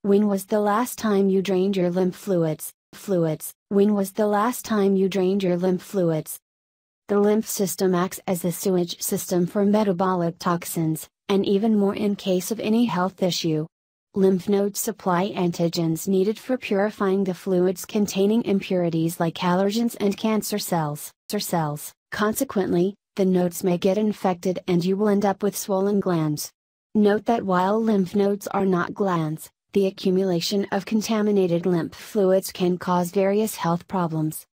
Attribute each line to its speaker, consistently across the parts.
Speaker 1: When was the last time you drained your lymph fluids? When was the last time you drained your lymph fluids? The lymph system acts as a sewage system for metabolic toxins, and even more in case of any health issue. Lymph nodes supply antigens needed for purifying the fluids containing impurities like allergens and cancer cells. Consequently, the nodes may get infected and you will end up with swollen glands. Note that while lymph nodes are not glands, the accumulation of contaminated lymph fluids can cause various health problems.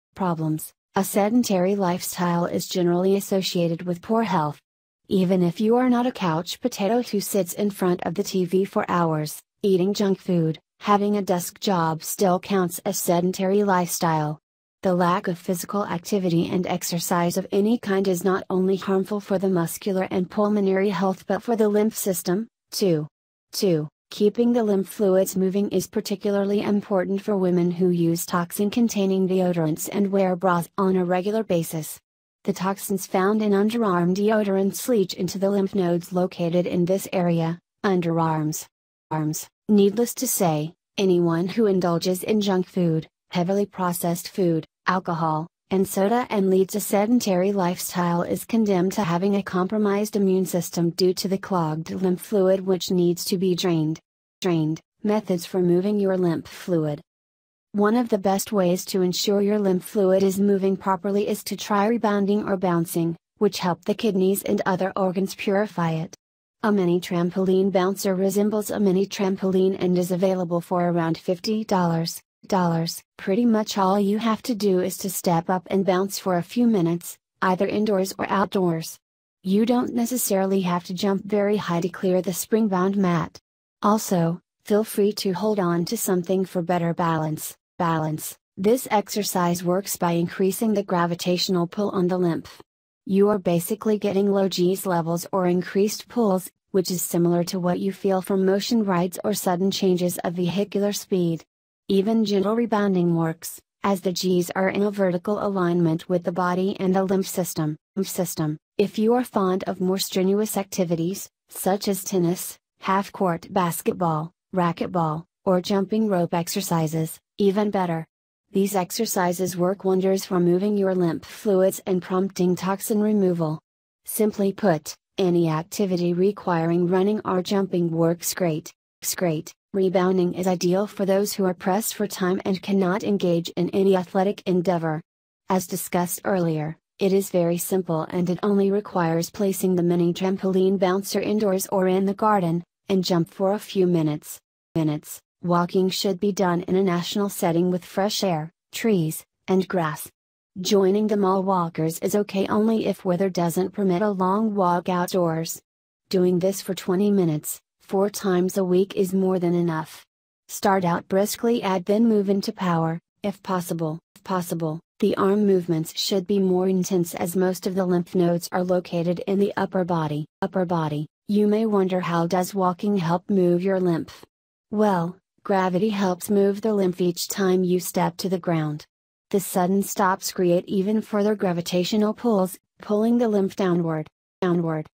Speaker 1: A sedentary lifestyle is generally associated with poor health. Even if you are not a couch potato who sits in front of the TV for hours, eating junk food, having a desk job still counts as sedentary lifestyle. The lack of physical activity and exercise of any kind is not only harmful for the muscular and pulmonary health but for the lymph system, too. 2. Keeping the lymph fluids moving is particularly important for women who use toxin-containing deodorants and wear bras on a regular basis. The toxins found in underarm deodorants leach into the lymph nodes located in this area, underarms. Needless to say, anyone who indulges in junk food, heavily processed food, alcohol, and soda and leads a sedentary lifestyle is condemned to having a compromised immune system due to the clogged lymph fluid which needs to be drained. Methods for moving your lymph fluid. One of the best ways to ensure your lymph fluid is moving properly is to try rebounding or bouncing, which help the kidneys and other organs purify it. A mini trampoline bouncer resembles a mini trampoline and is available for around $50. Pretty much all you have to do is to step up and bounce for a few minutes, either indoors or outdoors. You don't necessarily have to jump very high to clear the spring-bound mat. Also, feel free to hold on to something for better balance. This exercise works by increasing the gravitational pull on the lymph. You are basically getting low G's levels or increased pulls, which is similar to what you feel from motion rides or sudden changes of vehicular speed. Even gentle rebounding works, as the G's are in a vertical alignment with the body and the lymph system. If you are fond of more strenuous activities, such as tennis, half-court basketball, racquetball, or jumping rope exercises, even better. These exercises work wonders for moving your lymph fluids and prompting toxin removal. Simply put, any activity requiring running or jumping works great. Rebounding is ideal for those who are pressed for time and cannot engage in any athletic endeavor. As discussed earlier, it is very simple and it only requires placing the mini trampoline bouncer indoors or in the garden, and jump for a few minutes. Walking should be done in a natural setting with fresh air, trees, and grass. Joining the mall walkers is okay only if weather doesn't permit a long walk outdoors. Doing this for 20 minutes, 4 times a week is more than enough. Start out briskly and then move into power, if possible. The arm movements should be more intense as most of the lymph nodes are located in the upper body. You may wonder, how does walking help move your lymph? Well, gravity helps move the lymph each time you step to the ground. The sudden stops create even further gravitational pulls, pulling the lymph downward.